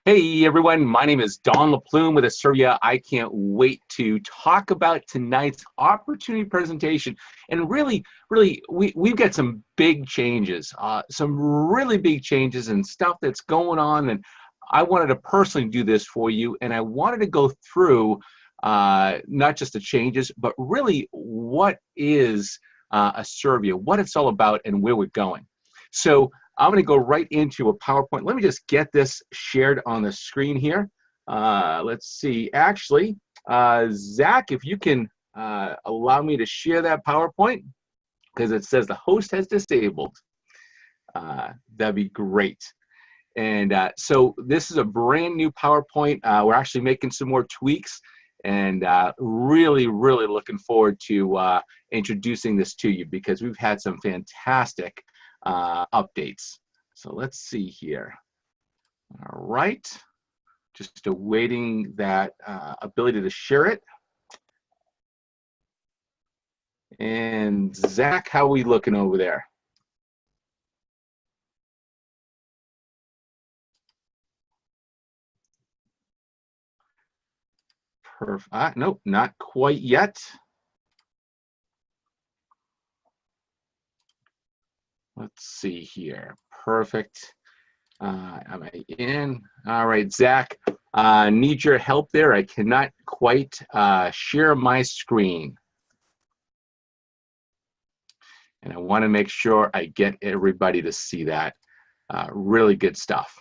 Hey everyone, my name is Don LaPlume with Asirvia. I can't wait to talk about tonight's opportunity presentation. And really, we've got some big changes, some really big changes and stuff that's going on. And I wanted to personally do this for you. And I wanted to go through not just the changes, but really what is Asirvia, what it's all about, and where we're going. So I'm going to go right into a PowerPoint. Let me just get this shared on the screen here. Let's see. Actually, Zach, if you can allow me to share that PowerPoint, because it says the host has disabled. That'd be great. And so this is a brand new PowerPoint. We're actually making some more tweaks, and really looking forward to introducing this to you, because we've had some fantastic updates. So let's see here. All right, just awaiting that ability to share it. And Zach, how are we looking over there? Perfect. Nope, not quite yet. Let's see here. Perfect. Am I in? All right, Zach, need your help there. I cannot quite share my screen. And I want to make sure I get everybody to see that. Really good stuff.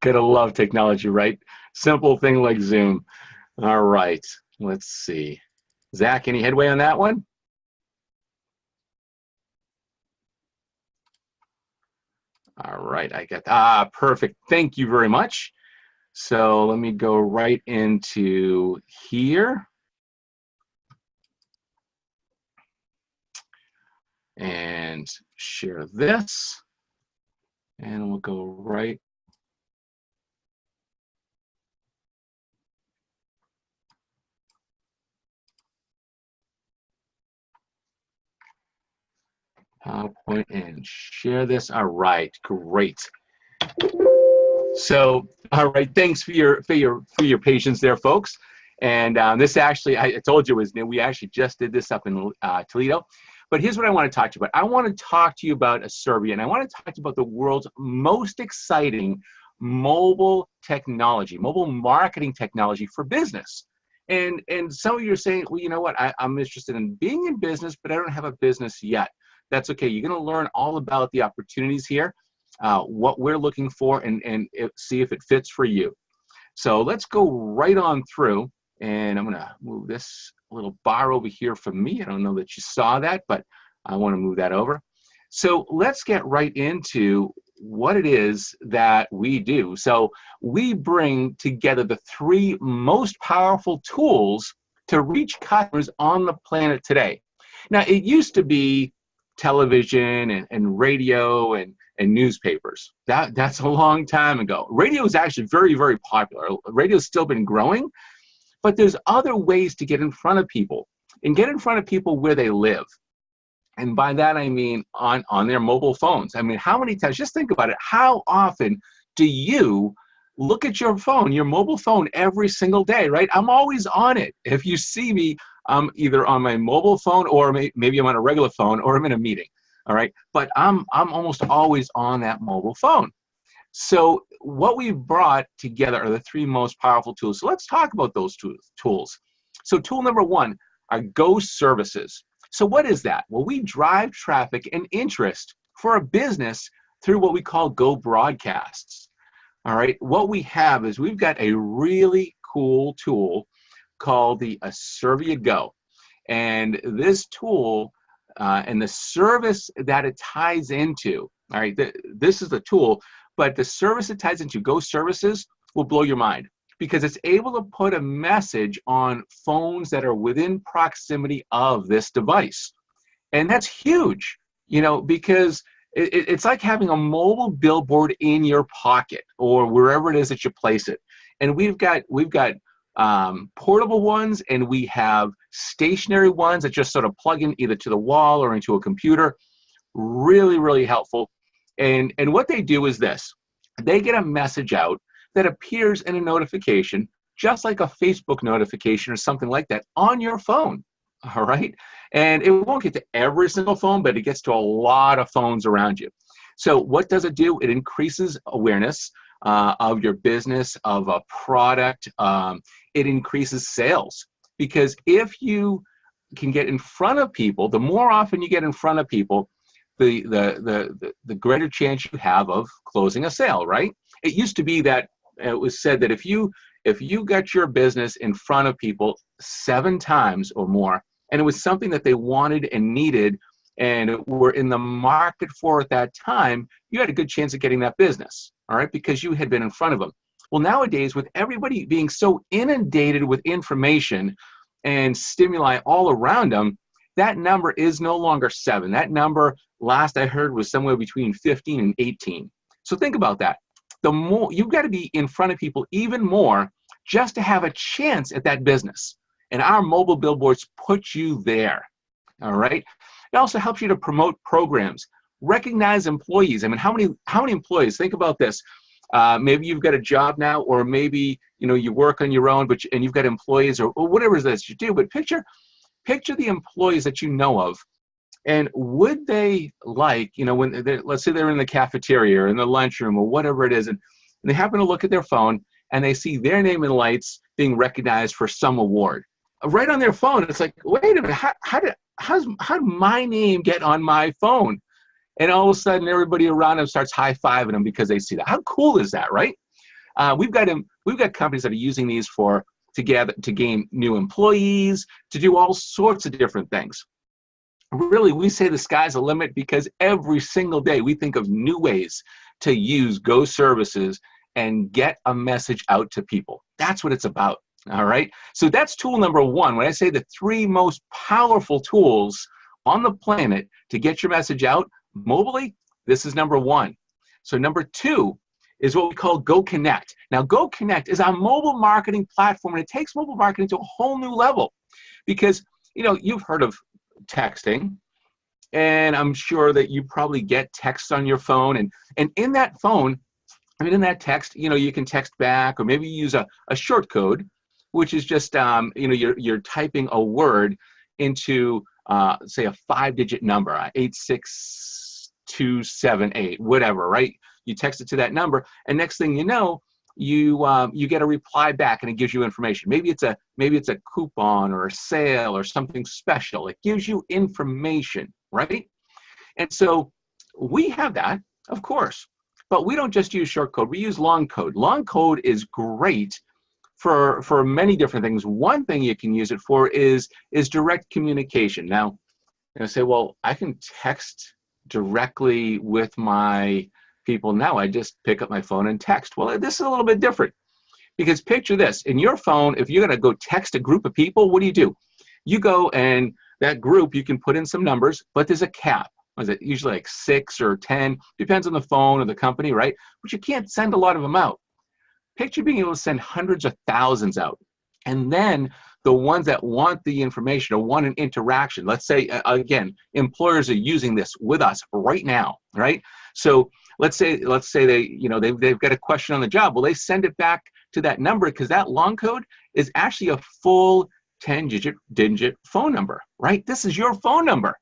Gotta love technology, right? Simple thing like Zoom. All right, let's see. Zach, any headway on that one? All right, I got, perfect. Thank you very much. So let me go right into here. And share this. And we'll go right. PowerPoint and share this. All right, great. So, all right, thanks for your patience there, folks. And this actually, I told you, was new. We actually just did this up in Toledo. But here's what I want to talk to you about. I want to talk to you about Asirvia, and I want to talk to you about the world's most exciting mobile technology, mobile marketing technology for business. And some of you are saying, well, you know what, I'm interested in being in business, but I don't have a business yet. That's okay. You're going to learn all about the opportunities here, what we're looking for, and see if it fits for you. So let's go right on through, and I'm going to move this little bar over here for me. I don't know that you saw that, but I want to move that over. So let's get right into what it is that we do. So we bring together the three most powerful tools to reach customers on the planet today. Now, it used to be television and radio and newspapers. That's a long time ago. Radio is actually very popular. Radio's still been growing, but there's other ways to get in front of people, and get in front of people where they live. And by that I mean on their mobile phones. I mean, how many times, just think about it, how often do you look at your phone, your mobile phone, every single day, right? I'm always on it. If you see me, I'm either on my mobile phone, or maybe I'm on a regular phone, or I'm in a meeting, all right? But I'm almost always on that mobile phone. So what we've brought together are the three most powerful tools. So let's talk about those tools. So tool number one are Go services. So what is that? Well, we drive traffic and interest for a business through what we call Go broadcasts. All right, what we have is we've got a really cool tool called the Asirvia Go. And this tool and the service that it ties into, all right, this is the tool, but the service it ties into, Go services, will blow your mind, because it's able to put a message on phones that are within proximity of this device. And that's huge, you know, because it's like having a mobile billboard in your pocket or wherever it is that you place it. And we've got portable ones, and we have stationary ones that just sort of plug in either to the wall or into a computer. Really, really helpful. And what they do is this. They get a message out that appears in a notification, just like a Facebook notification or something like that, on your phone. All right. And it won't get to every single phone, but it gets to a lot of phones around you. So what does it do? It increases awareness of your business, of a product. It increases sales, because if you can get in front of people, the more often you get in front of people, the greater chance you have of closing a sale, right? It used to be that it was said that if you got your business in front of people 7 times or more, and it was something that they wanted and needed and were in the market for at that time, you had a good chance of getting that business, all right, because you had been in front of them. Well, nowadays, with everybody being so inundated with information and stimuli all around them, that number is no longer 7. That number, last I heard, was somewhere between 15 and 18. So think about that. The more you've got to be in front of people even more just to have a chance at that business. And our mobile billboards put you there. All right. It also helps you to promote programs, recognize employees. I mean, how many employees? Think about this. Maybe you've got a job now, or maybe you work on your own, and you've got employees or whatever it is you do. But picture the employees that you know of, and would they like, when let's say they're in the cafeteria or in the lunchroom or whatever it is, and they happen to look at their phone and they see their name in lights being recognized for some award right on their phone. It's like, wait a minute, how did my name get on my phone? And all of a sudden, everybody around them starts high-fiving them because they see that. How cool is that, right? We've got companies that are using these to gain new employees, to do all sorts of different things. Really, we say the sky's the limit, because every single day we think of new ways to use Go services and get a message out to people. That's what it's about. All right. So that's tool number 1. When I say the 3 most powerful tools on the planet to get your message out mobilely, this is number 1. So number 2 is what we call Go Connect. Now, Go Connect is our mobile marketing platform, and it takes mobile marketing to a whole new level, because you've heard of texting, and I'm sure that you probably get text on your phone, and in that phone, in that text, you can text back, or maybe you use a short code, which is just you're typing a word into say a 5-digit number, 86278, whatever, right? You text it to that number, and next thing you know, you get a reply back, and it gives you information. Maybe it's a coupon or a sale or something special. It gives you information, right? And so we have that, of course, but we don't just use short code. We use long code. Long code is great for many different things. One thing you can use it for is direct communication. Now, say, well, I can text directly with my people now. I just pick up my phone and text. Well, this is a little bit different, because picture this. In your phone, if you're going to go text a group of people, what do? You go, and that group, you can put in some numbers, but there's a cap. Is it usually like 6 or 10? Depends on the phone or the company, right? But you can't send a lot of them out. Picture being able to send hundreds of thousands out. And then the ones that want the information or want an interaction, let's say, again, employers are using this with us right now, right? So let's say they've got a question on the job. Well, they send it back to that number, because that long code is actually a full 10-digit phone number, right? This is your phone number.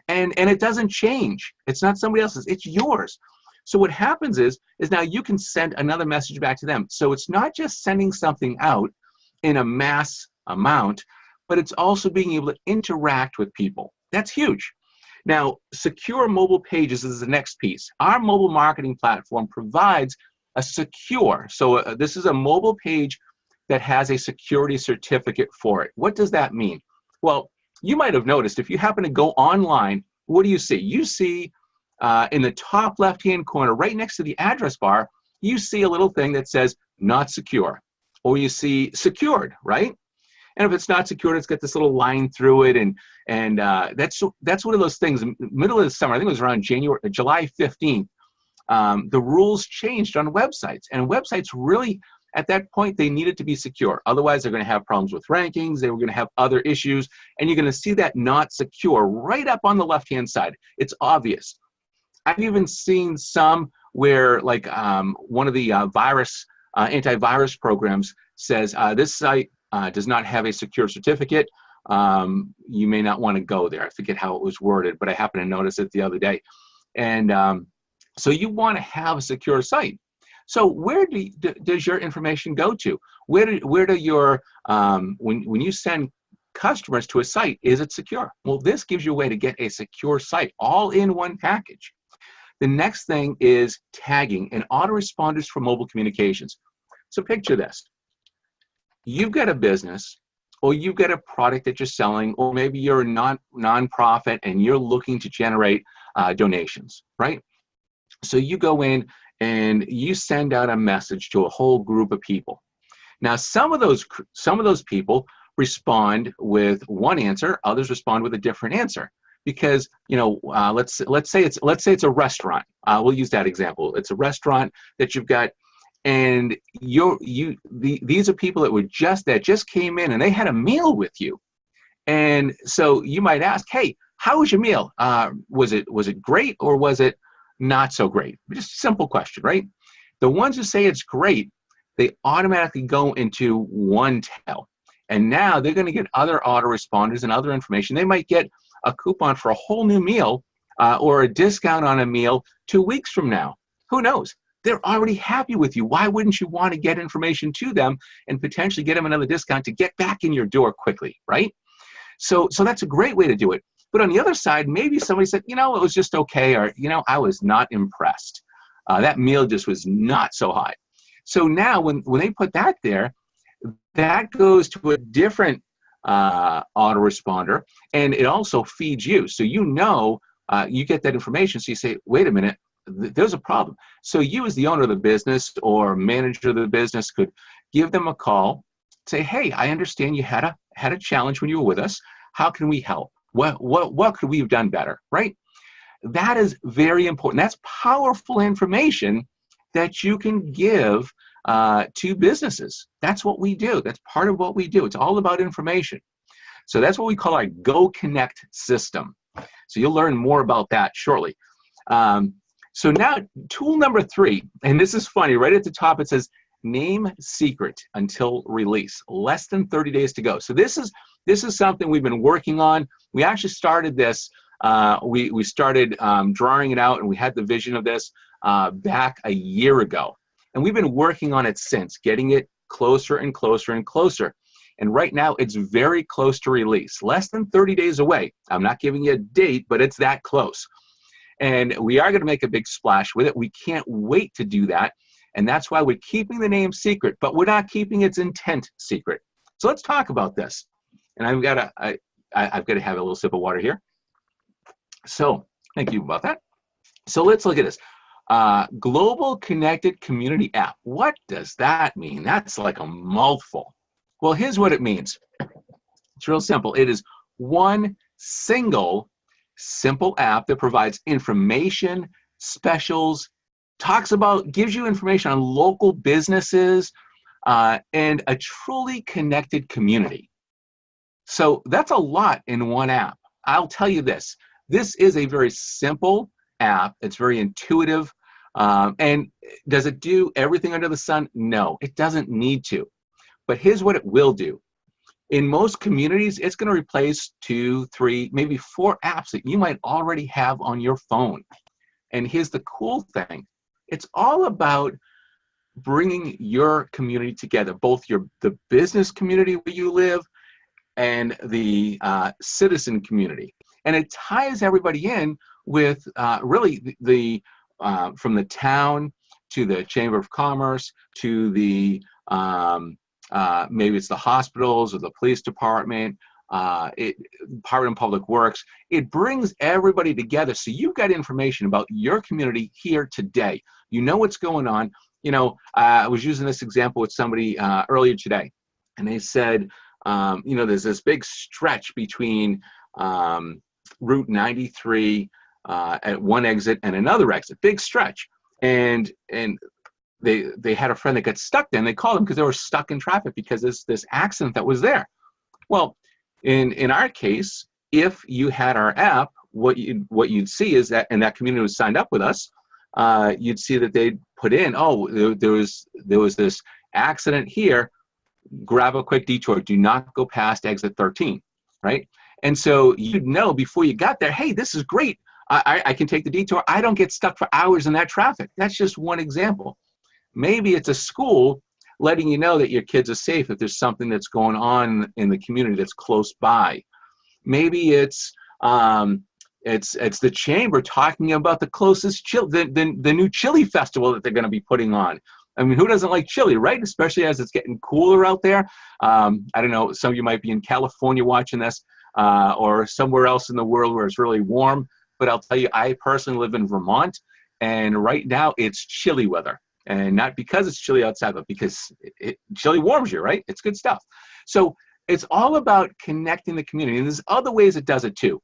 And it doesn't change. It's not somebody else's, it's yours. So what happens is now you can send another message back to them. So it's not just sending something out in a mass amount, but it's also being able to interact with people. That's huge. Now, secure mobile pages is the next piece. Our mobile marketing platform provides a secure, so this is a mobile page that has a security certificate for it. What does that mean? Well, you might have noticed, if you happen to go online, what do you see? You see in the top left-hand corner, right next to the address bar, you see a little thing that says not secure, or you see secured, right? And if it's not secured, it's got this little line through it, and that's one of those things. Middle of the summer, I think it was around July 15th, the rules changed on websites, and websites really At that point, they need it to be secure. Otherwise, they're going to have problems with rankings. They were going to have other issues. And you're going to see that not secure right up on the left-hand side. It's obvious. I've even seen some where, like, one of the antivirus programs says, this site does not have a secure certificate. You may not want to go there. I forget how it was worded, but I happened to notice it the other day. And so you want to have a secure site. So where does your information go to? Where do your, when you send customers to a site, is it secure? Well, this gives you a way to get a secure site all in one package. The next thing is tagging and autoresponders for mobile communications. So picture this. You've got a business, or you've got a product that you're selling, or maybe you're a nonprofit and you're looking to generate donations, right? So you go in and you send out a message to a whole group of people. Now, some of those people respond with one answer, others respond with a different answer. Because, you know, let's say it's a restaurant. We'll use that example. It's a restaurant that you've got, and these are people that just came in and they had a meal with you. And so you might ask, hey, how was your meal? Was it great, or was it not so great? Just a simple question, right? The ones who say it's great, they automatically go into one tail. And now they're going to get other autoresponders and other information. They might get a coupon for a whole new meal or a discount on a meal 2 weeks from now. Who knows? They're already happy with you. Why wouldn't you want to get information to them and potentially get them another discount to get back in your door quickly, right? So that's a great way to do it. But on the other side, maybe somebody said, you know, it was just okay, or, you know, I was not impressed. That meal just was not so hot. So now when they put that there, that goes to a different autoresponder, and it also feeds you. So you know, you get that information, so you say, wait a minute, there's a problem. So you, as the owner of the business or manager of the business, could give them a call, say, hey, I understand you had a challenge when you were with us. How can we help? What could we have done better, right? That is very important. That's powerful information that you can give to businesses. That's what we do. That's part of what we do. It's all about information. So that's what we call our Go Connect system. So you'll learn more about that shortly. So now tool number 3, and this is funny, right at the top it says name secret until release, less than 30 days to go. So this is something we've been working on. We actually started this, we started drawing it out, and we had the vision of this back a year ago. And we've been working on it since, getting it closer and closer and closer. And right now, it's very close to release, less than 30 days away. I'm not giving you a date, but it's that close. And we are going to make a big splash with it. We can't wait to do that. And that's why we're keeping the name secret, but we're not keeping its intent secret. So let's talk about this. And I've got to have a little sip of water here. So thank you about that. So let's look at this. Global Connected Community App. What does that mean? That's like a mouthful. Well, here's what it means. It's real simple. It is one single simple app that provides information, specials, gives you information on local businesses, and a truly connected community. So that's a lot in one app. I'll tell you this. This is a very simple app. It's very intuitive. And does it do everything under the sun? No, it doesn't need to. But here's what it will do. In most communities, it's going to replace 2, 3, maybe 4 apps that you might already have on your phone. And here's the cool thing. It's all about bringing your community together, both the business community where you live and the citizen community. And it ties everybody in with really from the town to the Chamber of Commerce to the maybe it's the hospitals or the police department, Department of Public Works. It brings everybody together, so you've got information about your community here today. You know what's going on. You know, I was using this example with somebody earlier today, and they said, you know, there's this big stretch between Route 93 at one exit and another exit, big stretch. And they had a friend that got stuck there, and they called them because they were stuck in traffic because this accident that was there. Well, in our case, if you had our app, what you'd see is that, and that community was signed up with us, you'd see that they'd put in, oh, there was this accident here, grab a quick detour, do not go past exit 13, right? And so you'd know before you got there, hey, this is great, I can take the detour, I don't get stuck for hours in that traffic. That's just one example. Maybe it's a school letting you know that your kids are safe if there's something that's going on in the community that's close by. Maybe it's the chamber talking about the closest the new chili festival that they're going to be putting on. I mean, who doesn't like chili, right? Especially as it's getting cooler out there. I don't know, some of you might be in California watching this, or somewhere else in the world where it's really warm. But I'll tell you, I personally live in Vermont, and right now it's chilly weather. And not because it's chilly outside, but because chili warms you, right? It's good stuff. So it's all about connecting the community. And there's other ways it does it too.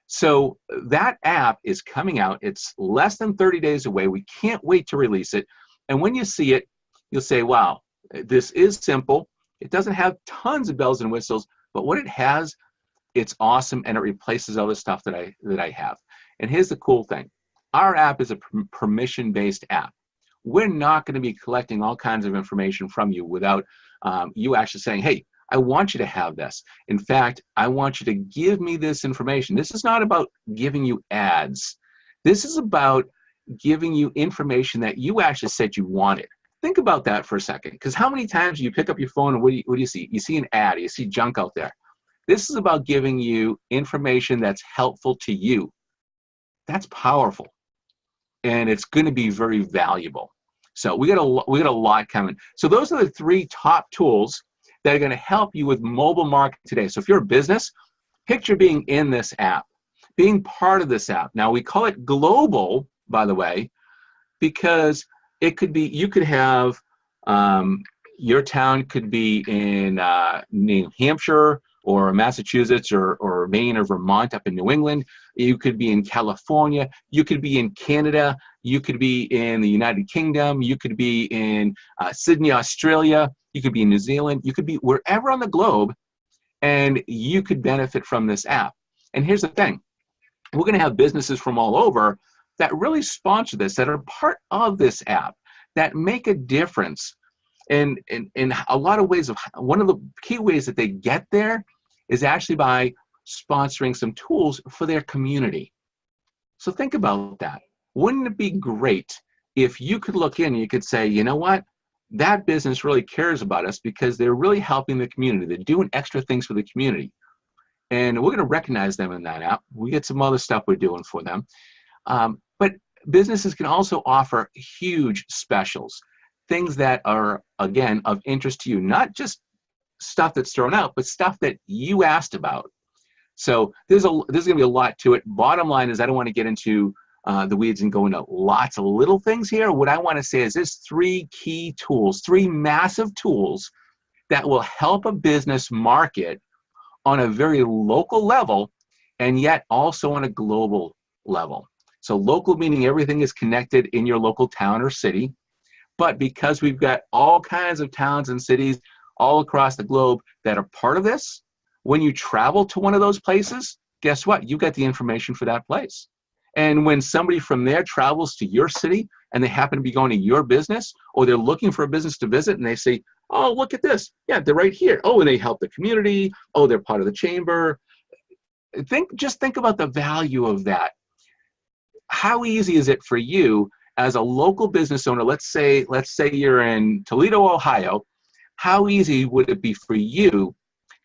So that app is coming out. It's less than 30 days away. We can't wait to release it. And when you see it, you'll say, wow, this is simple. It doesn't have tons of bells and whistles, but what it has, it's awesome, and it replaces other stuff that I have. And here's the cool thing. Our app is a permission-based app. We're not going to be collecting all kinds of information from you without you actually saying, hey, I want you to have this. In fact, I want you to give me this information. This is not about giving you ads. This is about giving you information that you actually said you wanted. Think about that for a second, because how many times do you pick up your phone and what do you see? You see an ad, you see junk out there. This is about giving you information that's helpful to you. That's powerful, and it's going to be very valuable. So we got a lot coming. So those are the 3 top tools that are going to help you with mobile marketing today. So if you're a business, picture being in this app, being part of this app. Now we call it global, by the way, because it could be, you could have, your town could be in New Hampshire or Massachusetts or Maine or Vermont up in New England. You could be in California. You could be in Canada. You could be in the United Kingdom. You could be in Sydney, Australia. You could be in New Zealand. You could be wherever on the globe, and you could benefit from this app. And here's the thing. We're going to have businesses from all over that really sponsor this, that are part of this app, that make a difference. And in a lot of ways, one of the key ways that they get there is actually by sponsoring some tools for their community. So think about that. Wouldn't it be great if you could look in and you could say, you know what, that business really cares about us because they're really helping the community. They're doing extra things for the community. And we're going to recognize them in that app. We get some other stuff we're doing for them. But businesses can also offer huge specials, things that are, again, of interest to you, not just stuff that's thrown out, but stuff that you asked about. So there's going to be a lot to it. Bottom line is I don't want to get into the weeds and go into lots of little things here. What I want to say is there's 3 key tools, 3 massive tools that will help a business market on a very local level and yet also on a global level. So local meaning everything is connected in your local town or city. But because we've got all kinds of towns and cities all across the globe that are part of this, when you travel to one of those places, guess what? You got the information for that place. And when somebody from there travels to your city and they happen to be going to your business, or they're looking for a business to visit and they say, oh, look at this. Yeah, they're right here. Oh, and they help the community. Oh, they're part of the chamber. Just think about the value of that. How easy is it for you as a local business owner? Let's say you're in Toledo, Ohio. How easy would it be for you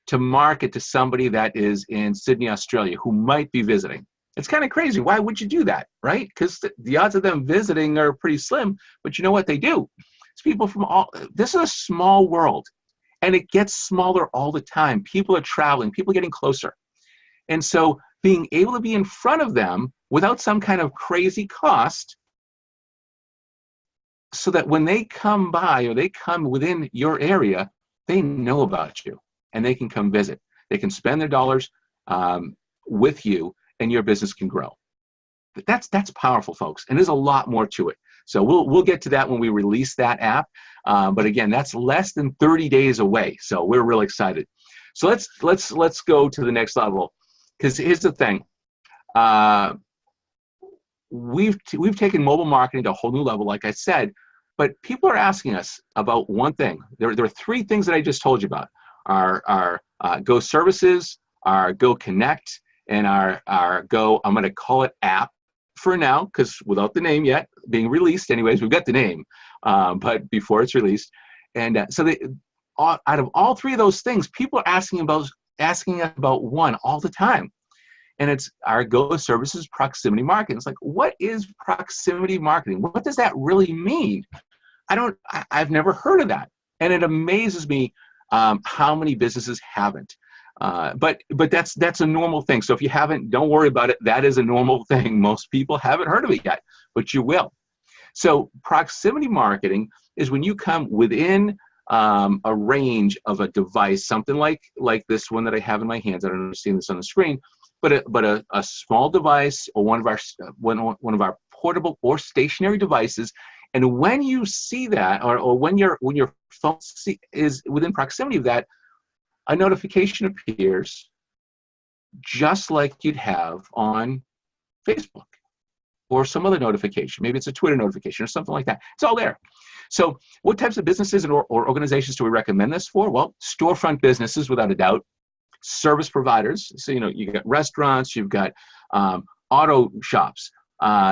to market to somebody that is in Sydney, Australia, who might be visiting? It's kind of crazy. Why would you do that, right? Because the odds of them visiting are pretty slim, but you know what they do? It's people from this is a small world, and it gets smaller all the time. People are traveling, people are getting closer. And so being able to be in front of them without some kind of crazy cost, so that when they come by or they come within your area, they know about you and they can come visit. They can spend their dollars with you, and your business can grow. But that's powerful, folks, and there's a lot more to it. So we'll get to that when we release that app. But again, that's less than 30 days away. So we're really excited. So let's go to the next level, because here's the thing. We've taken mobile marketing to a whole new level, like I said, but people are asking us about one thing. There are three things that I just told you about: our Go Services, our Go Connect, and our Go, I'm going to call it app for now, because without the name yet being released. Anyways, we've got the name, but before it's released. And so out of all three of those things, people are asking us about one all the time. And it's our Go Services proximity marketing. It's like, what is proximity marketing? What does that really mean? I've never heard of that. And it amazes me how many businesses haven't. But that's a normal thing. So if you haven't, don't worry about it. That is a normal thing. Most people haven't heard of it yet, but you will. So proximity marketing is when you come within a range of a device, something like this one that I have in my hands. I don't know if you're seeing this on the screen, but a small device, or one of our portable or stationary devices. And when you see that, or when your phone is within proximity of that, a notification appears just like you'd have on Facebook or some other notification. Maybe it's a Twitter notification or something like that. It's all there. So what types of businesses or organizations do we recommend this for? Well, storefront businesses, without a doubt. Service providers. So, you got restaurants, you've got auto shops,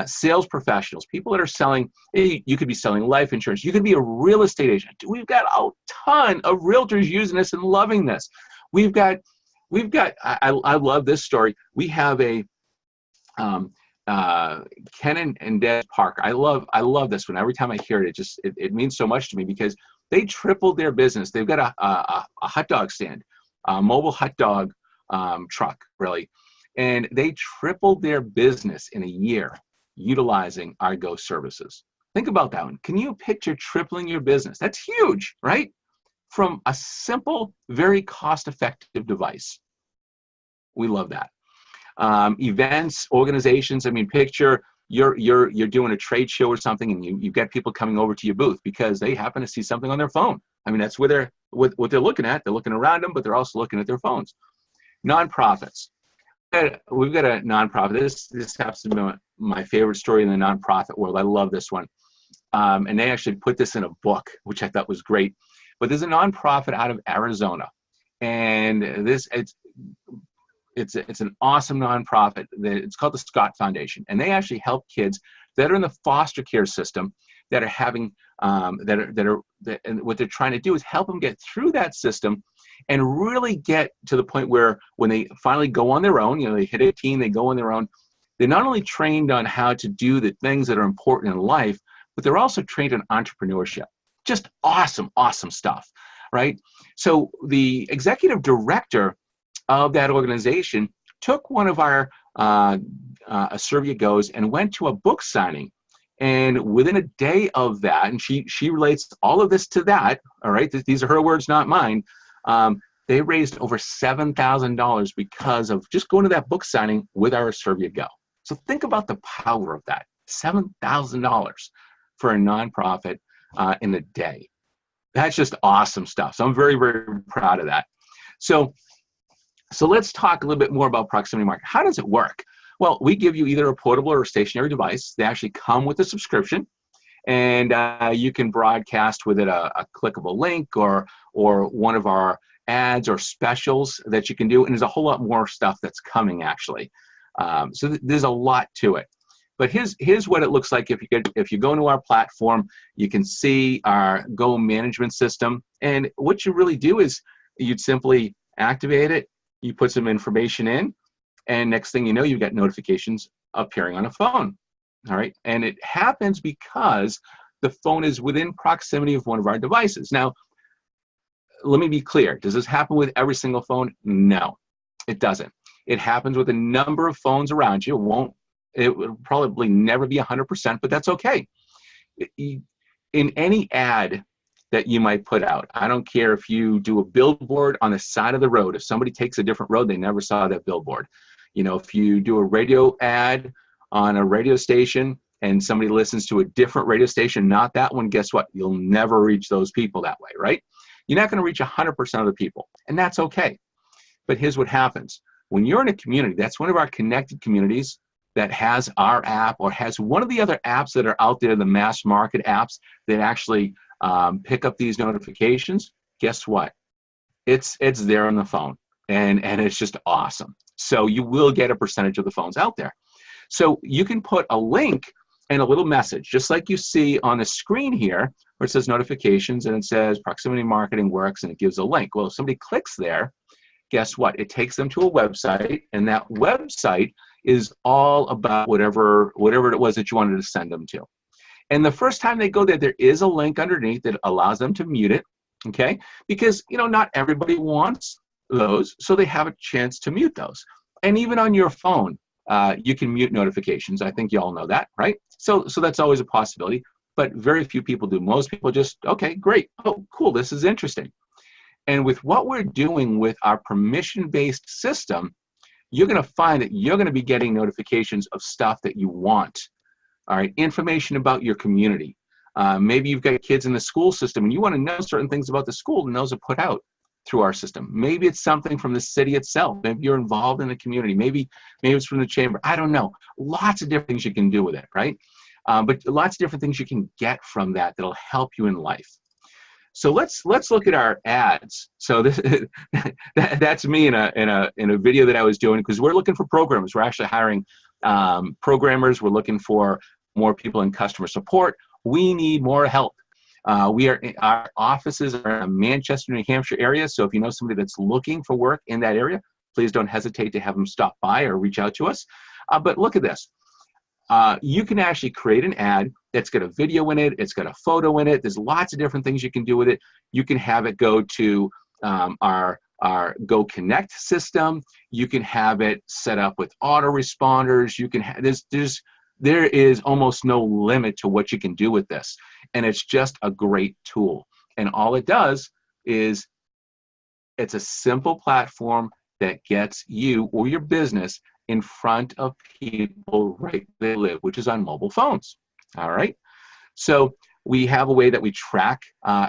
sales professionals, people that are selling. You could be selling life insurance. You could be a real estate agent. We've got a ton of realtors using this and loving this. We've got. I love this story. We have a Ken and Des Park. I love this one. Every time I hear it, it means so much to me, because they tripled their business. They've got a hot dog stand, a mobile hot dog truck, really. And they tripled their business in a year utilizing our Go Services. Think about that one. Can you picture tripling your business? That's huge, right? From a simple, very cost-effective device. We love that. Events, organizations. I mean, picture you're doing a trade show or something, and you get people coming over to your booth because they happen to see something on their phone. I mean, that's where what they're looking at. They're looking around them, but they're also looking at their phones. Nonprofits. We've got a nonprofit. This happens to be my favorite story in the nonprofit world. I love this one. And they actually put this in a book, which I thought was great. But there's a nonprofit out of Arizona, and it's an awesome nonprofit. It's called the Scott Foundation, and they actually help kids that are in the foster care system that are having and what they're trying to do is help them get through that system and really get to the point where when they finally go on their own, they hit 18, they go on their own. They're not only trained on how to do the things that are important in life, but they're also trained on entrepreneurship. Just awesome, awesome stuff, right? So the executive director of that organization took one of our Asirvia Goes and went to a book signing. And within a day of that, and she relates all of this to that, all right, these are her words, not mine, they raised over $7,000 because of just going to that book signing with our Asirvia Go. So think about the power of that, $7,000 for a nonprofit in a day. That's just awesome stuff. So I'm very, very proud of that. So let's talk a little bit more about proximity marketing. How does it work? Well, we give you either a portable or a stationary device. They actually come with a subscription, and you can broadcast with it a clickable link or one of our ads or specials that you can do. And there's a whole lot more stuff that's coming, actually. So there's a lot to it. But here's what it looks like if you go into our platform. You can see our Go management system. And what you really do is you'd simply activate it. You put some information in, and next thing you know, you've got notifications appearing on a phone. All right, and it happens because the phone is within proximity of one of our devices. Now, let me be clear. Does this happen with every single phone? No, it doesn't. It happens with a number of phones around you. It will probably never be 100%, but that's okay. In any ad that you might put out, I don't care if you do a billboard on the side of the road. If somebody takes a different road, they never saw that billboard. If you do a radio ad on a radio station and somebody listens to a different radio station, not that one, guess what? You'll never reach those people that way, right? You're not going to reach 100% of the people, and that's okay. But here's what happens. When you're in a community, that's one of our connected communities that has our app or has one of the other apps that are out there, the mass market apps that actually pick up these notifications, guess what? It's there on the phone, and it's just awesome. So you will get a percentage of the phones out there. So you can put a link and a little message, just like you see on the screen here, where it says notifications and it says proximity marketing works, and it gives a link. Well, if somebody clicks there, guess what? It takes them to a website, and that website is all about whatever it was that you wanted to send them to. And the first time they go there, there is a link underneath that allows them to mute it, okay? Because, you know, not everybody wants those, so they have a chance to mute those. And even on your phone, you can mute notifications. I think you all know that, right? So that's always a possibility, but very few people do. Most people just, okay, great. Oh, cool, this is interesting. And with what we're doing with our permission-based system, you're going to find that you're going to be getting notifications of stuff that you want. All right, information about your community. Maybe you've got kids in the school system and you want to know certain things about the school, and those are put out through our system. Maybe it's something from the city itself. Maybe you're involved in the community. Maybe it's from the chamber. I don't know. Lots of different things you can do with it, right? But lots of different things you can get from that that'll help you in life. So let's look at our ads. So this that's me in a video that I was doing, because we're looking for programmers. We're actually hiring programmers. We're looking for more people in customer support. We need more help. Our offices are in the Manchester, New Hampshire area. So if you know somebody that's looking for work in that area, please don't hesitate to have them stop by or reach out to us. But look at this. You can actually create an ad that's got a video in it, it's got a photo in it, there's lots of different things you can do with it. You can have it go to our Go Connect system. You can have it set up with autoresponders. You can have there is almost no limit to what you can do with this, and it's just a great tool. And all it does is it's a simple platform that gets you or your business in front of people right where they live, which is on mobile phones. All right. So we have a way that we track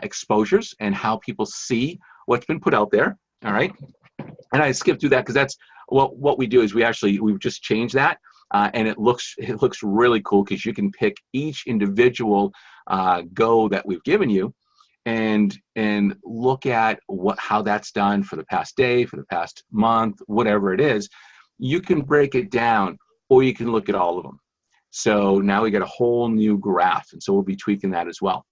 exposures and how people see what's been put out there. All right. And I skipped through that because that's what we do is we've just changed that, and it looks really cool because you can pick each individual go that we've given you and look at how that's done for the past day, for the past month, whatever it is. You can break it down, or you can look at all of them. So now we got a whole new graph, and so we'll be tweaking that as well.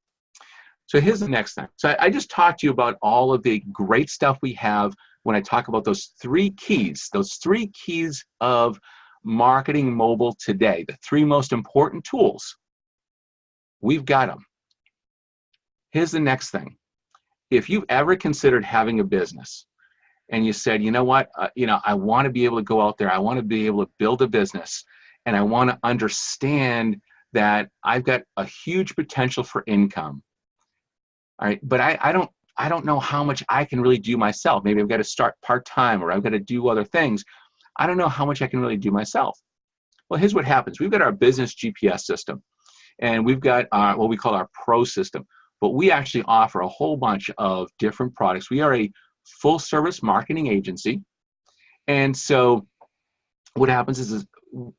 So here's the next thing. So I just talked to you about all of the great stuff we have when I talk about those three keys of marketing mobile today, the three most important tools. We've got them. Here's the next thing. If you've ever considered having a business, and you said, you know what, I want to be able to go out there, I want to be able to build a business, and I want to understand that I've got a huge potential for income. All right, but I don't know how much I can really do myself. Maybe I've got to start part-time, or I've got to do other things. I don't know how much I can really do myself. Well, here's what happens. We've got our business GPS system, and we've got what we call our pro system, but we actually offer a whole bunch of different products. We are a full service marketing agency. And so what happens is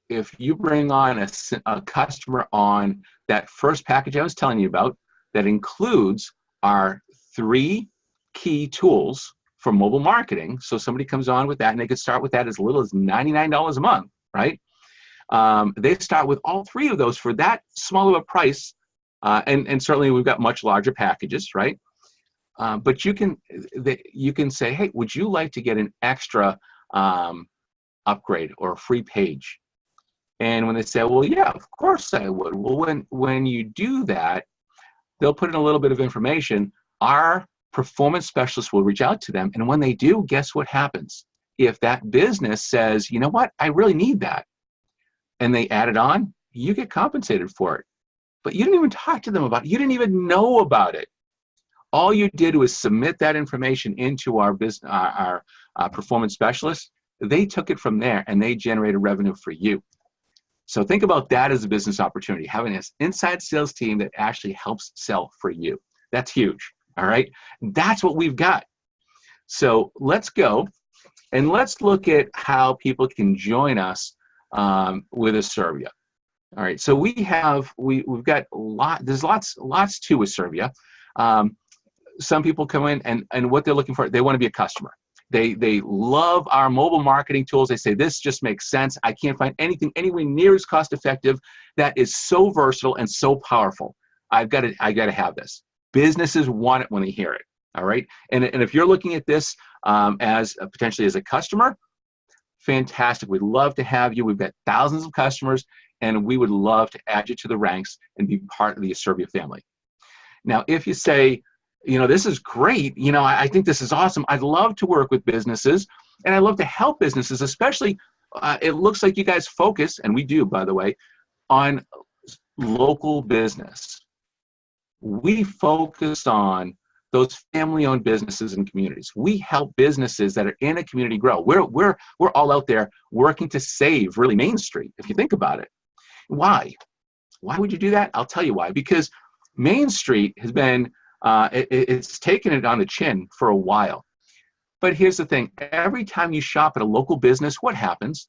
if you bring on a customer on that first package I was telling you about, that includes our three key tools for mobile marketing. So somebody comes on with that, and they could start with that as little as $99 a month, right? They start with all three of those for that small of a price. And certainly we've got much larger packages, right? But you can say, hey, would you like to get an extra upgrade or a free page? And when they say, well, yeah, of course I would. Well, when you do that, they'll put in a little bit of information. Our performance specialist will reach out to them. And when they do, guess what happens? If that business says, you know what, I really need that, and they add it on, you get compensated for it. But you didn't even talk to them about it. You didn't even know about it. All you did was submit that information into our business, our performance specialist. They took it from there, and they generated revenue for you. So think about that as a business opportunity, having an inside sales team that actually helps sell for you. That's huge, all right? That's what we've got. So let's go and let's look at how people can join us with Asirvia. All right, so we've got there's lots to Asirvia. Some people come in and what they're looking for, they want to be a customer. They love our mobile marketing tools. They say, this just makes sense. I can't find anything anywhere near as cost effective that is so versatile and so powerful. I got to have this. Businesses want it when they hear it. All right. And if you're looking at this potentially as a customer, fantastic. We'd love to have you. We've got thousands of customers, and we would love to add you to the ranks and be part of the Asirvia family. Now, if you say, this is great, I think this is awesome, I'd love to work with businesses, and I love to help businesses, especially, it looks like you guys focus, and we do, by the way, on local business. We focus on those family-owned businesses and communities. We help businesses that are in a community grow. We're all out there working to save, really, Main Street, if you think about it. Why? Why would you do that? I'll tell you why. Because Main Street has been, it's taken it on the chin for a while. But here's the thing. Every time you shop at a local business, what happens?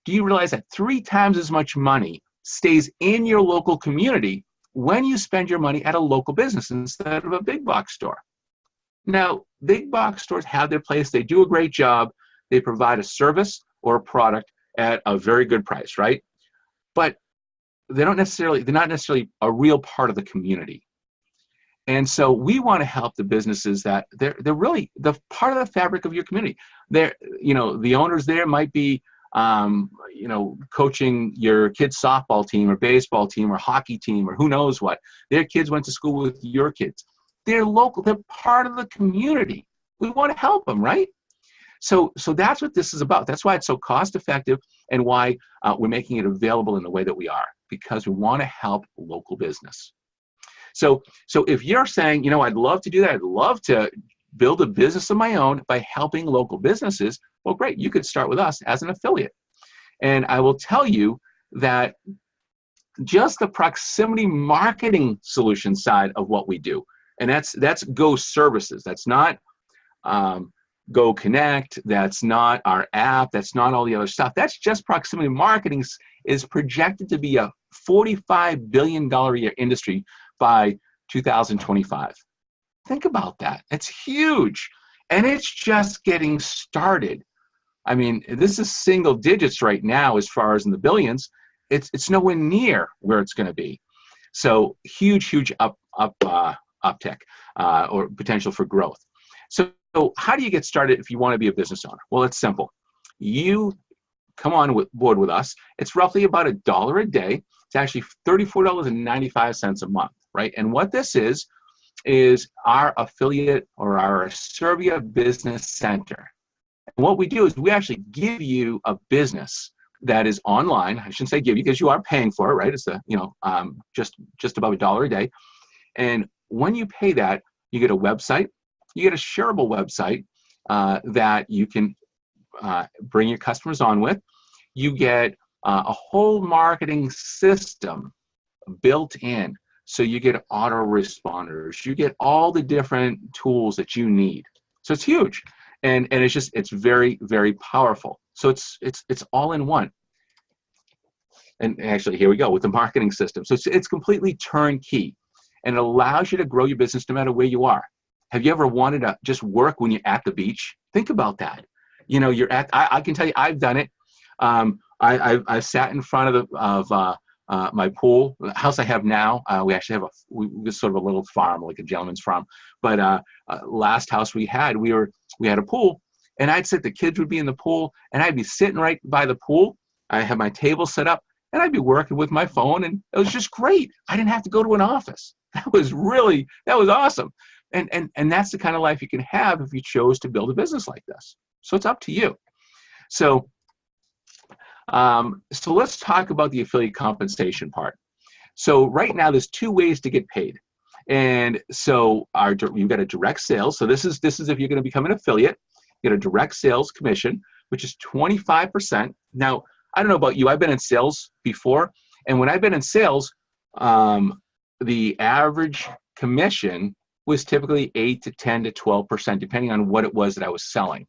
Do you realize that 3 times as much money stays in your local community when you spend your money at a local business instead of a big box store? Now, big box stores have their place. They do a great job. They provide a service or a product at a very good price, right? But they're not necessarily a real part of the community. And so we want to help the businesses that they're really the part of the fabric of your community. The owners there might be coaching your kid's softball team or baseball team or hockey team or who knows what. Their kids went to school with your kids. They're local. They're part of the community. We want to help them, right? So that's what this is about. That's why it's so cost effective and why we're making it available in the way that we are, because we want to help local business. So if you're saying, I'd love to do that, I'd love to build a business of my own by helping local businesses, well, great, you could start with us as an affiliate. And I will tell you that just the proximity marketing solution side of what we do, and that's Go Services. That's not Go Connect. That's not our app. That's not all the other stuff. That's just proximity marketing is projected to be a $45 billion a year industry by 2025. Think about that. It's huge. And it's just getting started. I mean, this is single digits right now as far as in the billions. It's nowhere near where it's going to be. So huge uptick or potential for growth. So how do you get started if you want to be a business owner? Well, it's simple. You come on board with us. It's roughly about $1 a day. It's actually $34.95 a month, right? And what this is our affiliate or our Asirvia Business Center. And what we do is we actually give you a business that is online. I shouldn't say give you because you are paying for it, right? It's just about $1 a day. And when you pay that, you get a website. You get a shareable website that you can bring your customers on with. You get a whole marketing system built in. So you get autoresponders. You get all the different tools that you need. So it's huge. And it's very, very powerful. So it's all in one. And actually, here we go with the marketing system. So it's completely turnkey. And it allows you to grow your business no matter where you are. Have you ever wanted to just work when you're at the beach? Think about that. You're at. I can tell you, I've done it. I've sat in front of my pool, the house I have now. We actually have we sort of a little farm, like a gentleman's farm. But last house we had a pool, and the kids would be in the pool, and I'd be sitting right by the pool. I had my table set up, and I'd be working with my phone, and it was just great. I didn't have to go to an office. That was awesome. And that's the kind of life you can have if you chose to build a business like this. So it's up to you. So let's talk about the affiliate compensation part. So right now there's 2 ways to get paid. And so you've got a direct sales. So this is if you're going to become an affiliate, you get a direct sales commission, which is 25%. Now, I don't know about you, I've been in sales before, and when I've been in sales, the average commission was typically 8 to 10 to 12%, depending on what it was that I was selling.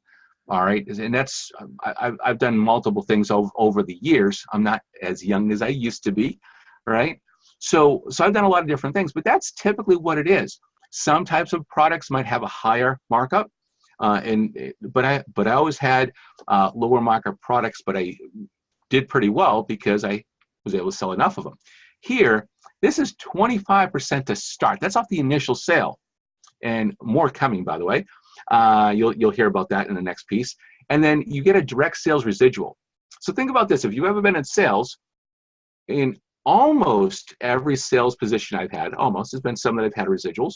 All right, and that's, I've done multiple things over the years. I'm not as young as I used to be, right? So I've done a lot of different things, but that's typically what it is. Some types of products might have a higher markup, but I always had lower markup products, but I did pretty well because I was able to sell enough of them. Here, this is 25% to start. That's off the initial sale, and more coming, by the way. You'll hear about that in the next piece. And then you get a direct sales residual. So think about this. If you've ever been in sales, in almost every sales position I've had, almost, there's been some that I've had residuals,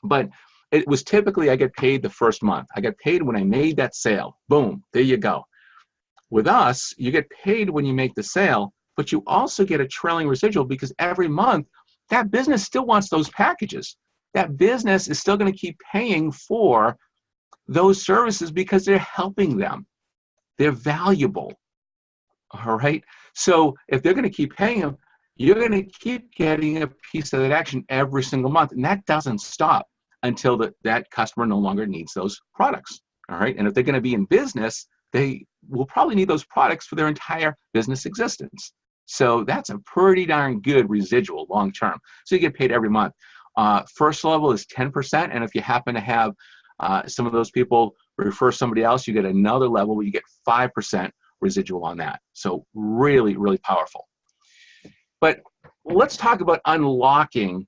but it was typically I get paid the first month. I get paid when I made that sale. Boom, there you go. With us, you get paid when you make the sale, but you also get a trailing residual because every month that business still wants those packages. That business is still going to keep paying for those services because they're helping them. They're valuable. All right. So if they're going to keep paying them, you're going to keep getting a piece of that action every single month. And that doesn't stop until that customer no longer needs those products. All right. And if they're going to be in business, they will probably need those products for their entire business existence. So that's a pretty darn good residual long term. So you get paid every month. First level is 10%, and if you happen to have some of those people refer somebody else, you get another level where you get 5% residual on that. So really, really powerful. But let's talk about unlocking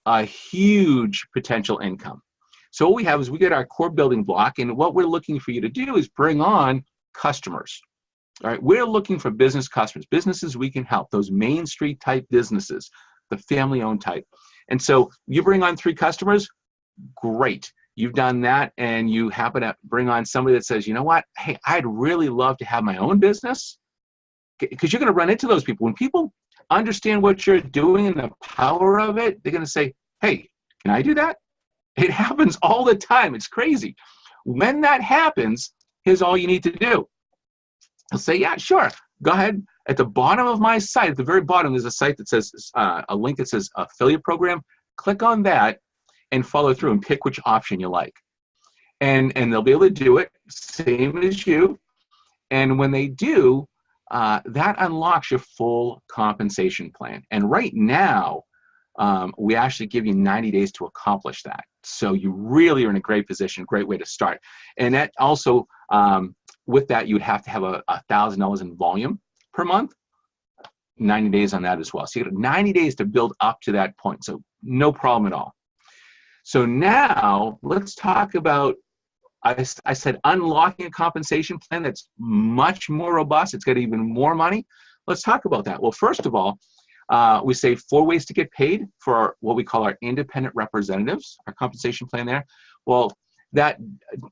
a huge potential income. So what we have is we get our core building block, and what we're looking for you to do is bring on customers. All right, we're looking for business customers, businesses we can help, those Main Street type businesses, the family-owned type. And so you bring on 3 customers, great. You've done that, and you happen to bring on somebody that says, you know what, hey, I'd really love to have my own business, because you're going to run into those people. When people understand what you're doing and the power of it, they're going to say, hey, can I do that? It happens all the time. It's crazy. When that happens, here's all you need to do. They'll say, yeah, sure, go ahead. At the bottom of my site, at the very bottom, there's a site that says, a link that says affiliate program. Click on that and follow through and pick which option you like. And they'll be able to do it, same as you. And when they do, that unlocks your full compensation plan. And right now, we actually give you 90 days to accomplish that. So you really are in a great position, great way to start. And that also, with that, you'd have to have $1,000 in volume per month, 90 days on that as well. So you got 90 days to build up to that point. So no problem at all. So now let's talk about, I said unlocking a compensation plan that's much more robust. It's got even more money. Let's talk about that. Well, first of all, we say 4 ways to get paid for what we call our independent representatives, our compensation plan there. Well, that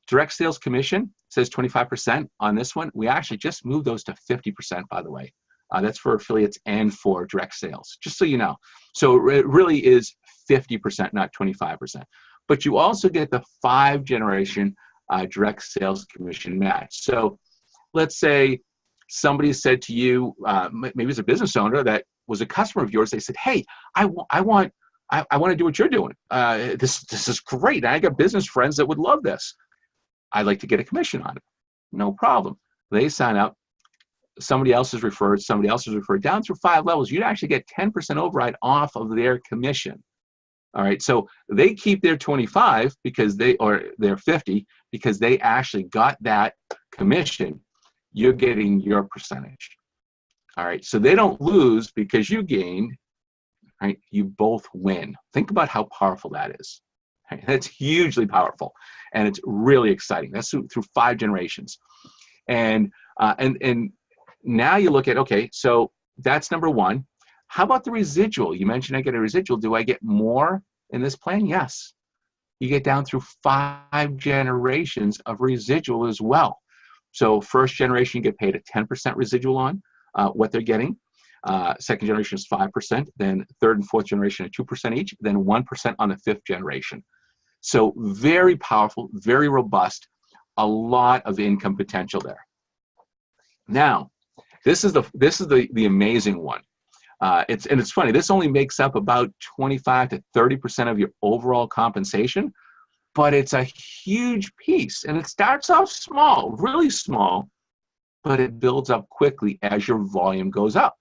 direct sales commission says 25% on this one. We actually just moved those to 50%, by the way. That's for affiliates and for direct sales, just so you know. So it really is 50%, not 25%. But you also get the 5-generation direct sales commission match. So let's say somebody said to you, maybe it's a business owner that was a customer of yours, they said, hey, I want to do what you're doing. This is great. I got business friends that would love this. I'd like to get a commission on it. No problem. They sign up. Somebody else is referred. Somebody else is referred. Down through 5 levels, you'd actually get 10% override off of their commission. All right. So they keep their 25 because or their 50 because they actually got that commission. You're getting your percentage. All right. So they don't lose because you gained. Right? You both win. Think about how powerful that is. Right? That's hugely powerful, and it's really exciting. That's through 5 generations, and now you look at, okay, so that's number 1. How about the residual? You mentioned I get a residual. Do I get more in this plan? Yes. You get down through 5 generations of residual as well. So first generation, you get paid a 10% residual on what they're getting. Second generation is 5%, then third and fourth generation are 2% each, then 1% on the 5th generation. So very powerful, very robust, a lot of income potential there. Now, the amazing one. It's funny. This only makes up about 25 to 30% of your overall compensation, but it's a huge piece. And it starts off small, really small, but it builds up quickly as your volume goes up.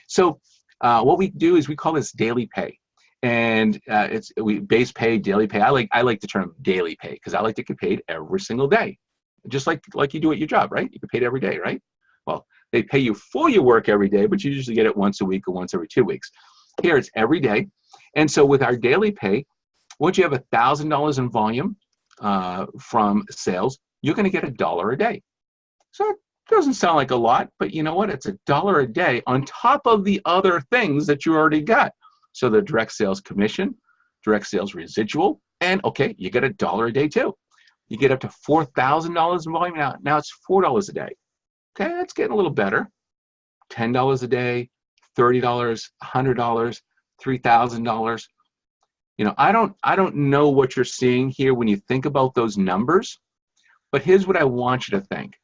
So what we do is we call this daily pay. And we base pay, daily pay. I like the term daily pay because I like to get paid every single day, just like you do at your job, right? You get paid every day, right? Well, they pay you for your work every day, but you usually get it once a week or once every 2 weeks. Here it's every day. And so with our daily pay, once you have $1,000 in volume from sales, you're going to get $1 a day. So it doesn't sound like a lot, but you know what? It's $1 a day on top of the other things that you already got. So the direct sales commission, direct sales residual, and okay, you get $1 a day too. You get up to $4,000 in volume now. Now it's $4 a day. Okay, that's getting a little better. $10 a day, $30, $100, $3,000. You know, I don't know what you're seeing here when you think about those numbers, but here's what I want you to think.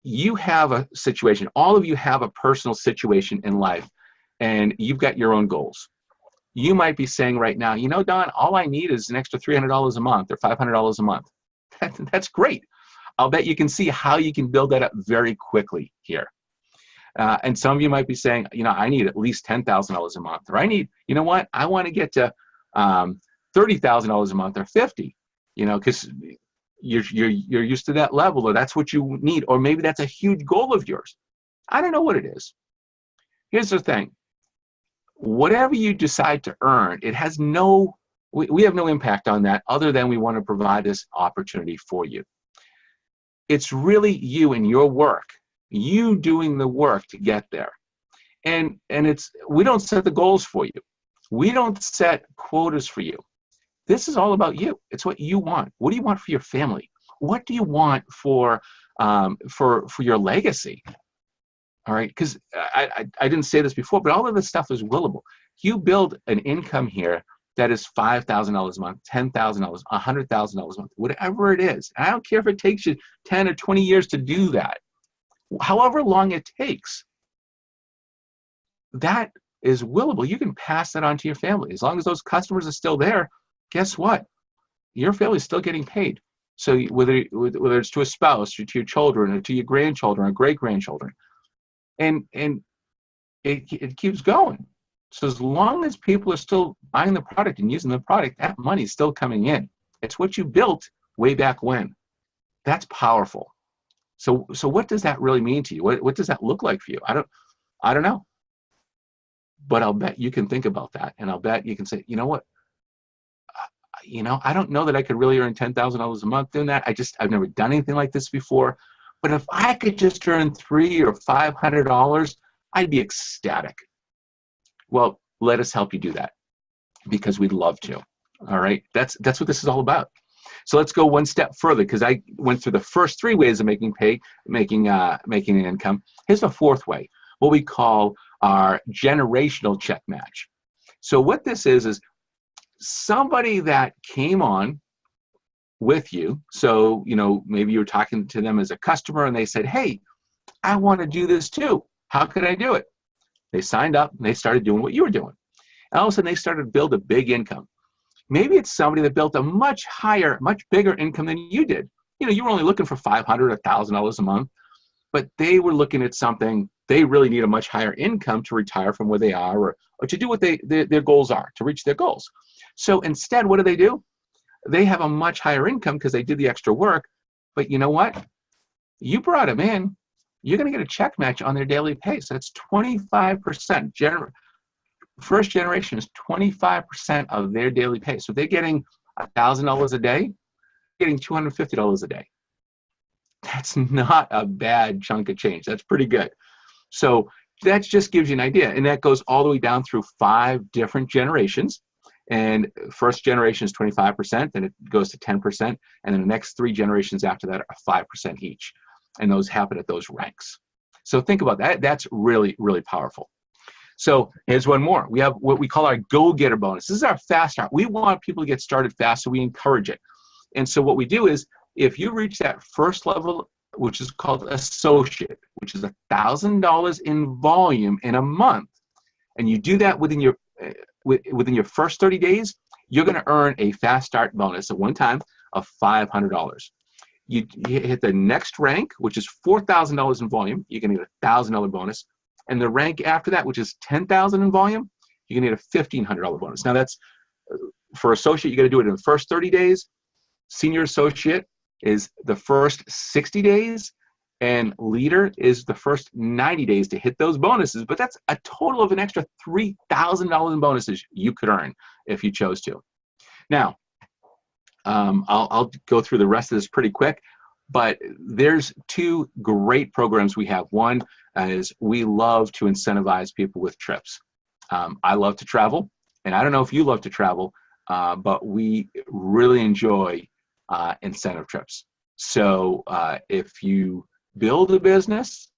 You have a situation, all of you have a personal situation in life, and you've got your own goals. You might be saying right now, you know, Don, all I need is an extra $300 a month or $500 a month. That's great. I'll bet you can see how you can build that up very quickly here. And some of you might be saying, you know, I need at least $10,000 a month, or I need, you know what, I want to get to $30,000 a month or 50, you know, because you're used to that level, or that's what you need, or maybe that's a huge goal of yours. I don't know what it is. Here's the thing. Whatever you decide to earn, it has we have no impact on that other than we want to provide this opportunity for you. It's really you and your work, you doing the work to get there. And we don't set the goals for you. We don't set quotas for you. This is all about you. It's what you want. What do you want for your family? What do you want for your legacy? All right, because I didn't say this before, but all of this stuff is willable. You build an income here that is $5,000 a month, $10,000, $100,000 a month, whatever it is. And I don't care if it takes you 10 or 20 years to do that. However long it takes, that is willable. You can pass that on to your family. As long as those customers are still there, guess what? Your family is still getting paid. So whether it's to a spouse or to your children or to your grandchildren or great-grandchildren, and it keeps going. So as long as people are still buying the product and using the product, that money is still coming in. It's what you built way back when. That's powerful. So what does that really mean to you? What does that look like for you? I don't know. But I'll bet you can think about that, and I'll bet you can say, you know what? You know, I don't know that I could really earn $10,000 a month doing that. I've never done anything like this before. But if I could just earn $300 or $500, I'd be ecstatic. Well, let us help you do that, because we'd love to. All right, that's what this is all about. So let's go one step further, because I went through the first 3 ways of making an income. Here's the 4th way, what we call our generational check match. So what this is somebody that came on with you. So, you know, maybe you're talking to them as a customer and they said, hey, I want to do this too. How could I do it? They signed up and they started doing what you were doing. And all of a sudden they started to build a big income. Maybe it's somebody that built a much higher, much bigger income than you did. You know, you were only looking for $500 or $1,000 a month, but they were looking at something, they really need a much higher income to retire from where they are, or to do what their goals are, to reach their goals. So instead, what do? They have a much higher income because they did the extra work. But you know what? You brought them in. You're going to get a check match on their daily pay. So that's 25%. First generation is 25% of their daily pay. So they're getting $1,000 a day, getting $250 a day. That's not a bad chunk of change. That's pretty good. So that just gives you an idea. And that goes all the way down through 5 different generations. And first generation is 25%, then it goes to 10%, and then the next 3 generations after that are 5% each. And those happen at those ranks. So think about that. That's really, really powerful. So here's one more. We have what we call our go-getter bonus. This is our fast start. We want people to get started fast, so we encourage it. And so what we do is, if you reach that first level, which is called associate, which is $1,000 in volume in a month, and you do that within your first 30 days, you're going to earn a fast start bonus at one time of $500. You hit the next rank, which is $4,000 in volume, you're going to get a $1,000 bonus. And the rank after that, which is $10,000 in volume, you're going to get a $1,500 bonus. Now that's, for associate, you got to do it in the first 30 days. Senior associate is the first 60 days. And leader is the first 90 days to hit those bonuses. But that's a total of an extra $3,000 in bonuses you could earn if you chose to. Now, I'll go through the rest of this pretty quick, but there's two great programs we have. One is we love to incentivize people with trips. I love to travel, and I don't know if you love to travel, but we really enjoy incentive trips. So if you build a business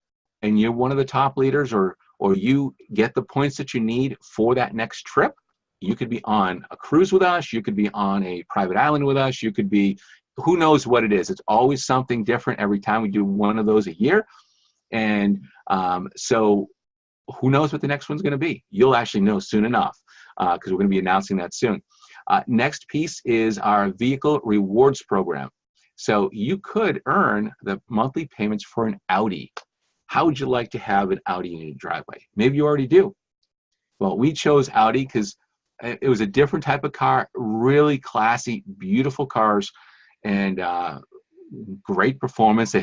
and you're one of the top leaders, or you get the points that you need for that next trip, you could be on a cruise with us, you could be on a private island with us, you could be, who knows what it is. It's always something different every time. We do one of those a year. And so who knows what the next one's going to be? You'll actually know soon enough, because we're going to be announcing that soon. Next piece is our vehicle rewards program. So you could earn the monthly payments for an Audi. How would you like to have an Audi in your driveway? Maybe you already do. Well, we chose Audi because it was a different type of car, really classy, beautiful cars, and great performance.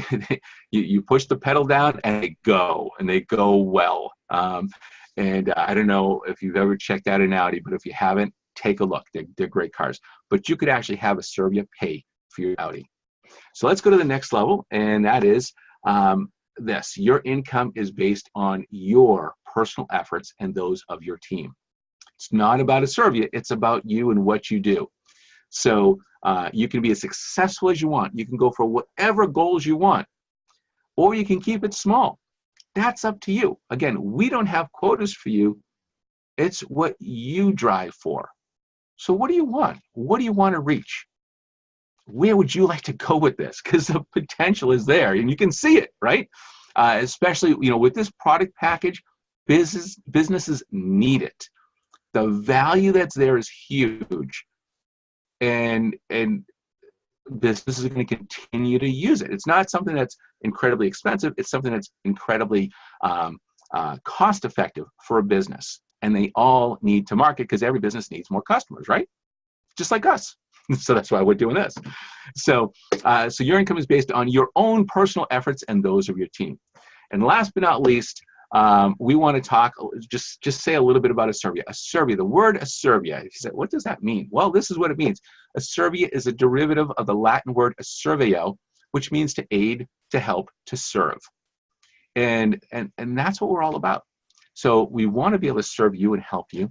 You push the pedal down and they go well. And I don't know if you've ever checked out an Audi, but if you haven't, take a look. They're great cars. But you could actually have Asirvia pay for your Audi. So let's go to the next level, and that is this. Your income is based on your personal efforts and those of your team. It's not about Asirvia, it's about you and what you do. So you can be as successful as you want. You can go for whatever goals you want, or you can keep it small. That's up to you. Again, we don't have quotas for you. It's what you drive for. So what do you want? What do you want to reach? Where would you like to go with this? Because the potential is there, and you can see it, right? Especially, with this product package, businesses need it. The value that's there is huge, and businesses are going to continue to use it. It's not something that's incredibly expensive. It's something that's incredibly cost effective for a business, and they all need to market because every business needs more customers, right? Just like us. So that's why we're doing this. So your income is based on your own personal efforts and those of your team. And last but not least, we want to talk, just say a little bit about Asirvia. Asirvia, the word Asirvia. You say, what does that mean? Well, this is what it means. Asirvia is a derivative of the Latin word asservio, which means to aid, to help, to serve. And that's what we're all about. So we want to be able to serve you and help you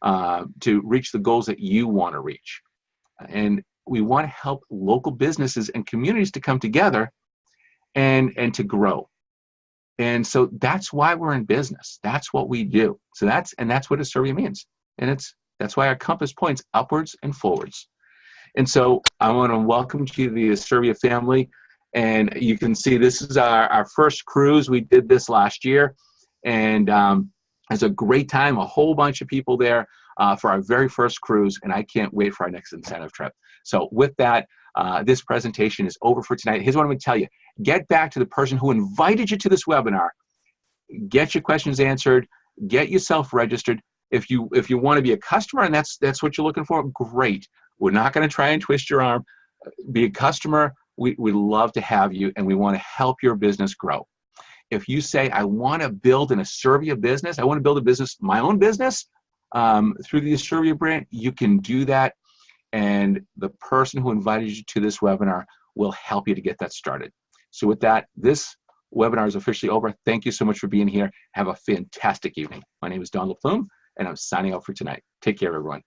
to reach the goals that you want to reach. And we want to help local businesses and communities to come together and to grow. And so that's why we're in business. That's what we do. So that's what Asirvia means. And that's why our compass points upwards and forwards. And so I want to welcome you to the Asirvia family. And you can see this is our first cruise. We did this last year. And it's a great time, a whole bunch of people there for our very first cruise. And I can't wait for our next incentive trip. So with that, this presentation is over for tonight. Here's what I'm going to tell you. Get back to the person who invited you to this webinar. Get your questions answered. Get yourself registered. If you want to be a customer and that's what you're looking for, great. We're not going to try and twist your arm. Be a customer. We love to have you, and we want to help your business grow. If you say, I want to build an Asirvia business, I want to build a business, my own business, through the Asirvia brand, you can do that. And the person who invited you to this webinar will help you to get that started. So with that, this webinar is officially over. Thank you so much for being here. Have a fantastic evening. My name is Don LaPlume, and I'm signing out for tonight. Take care, everyone.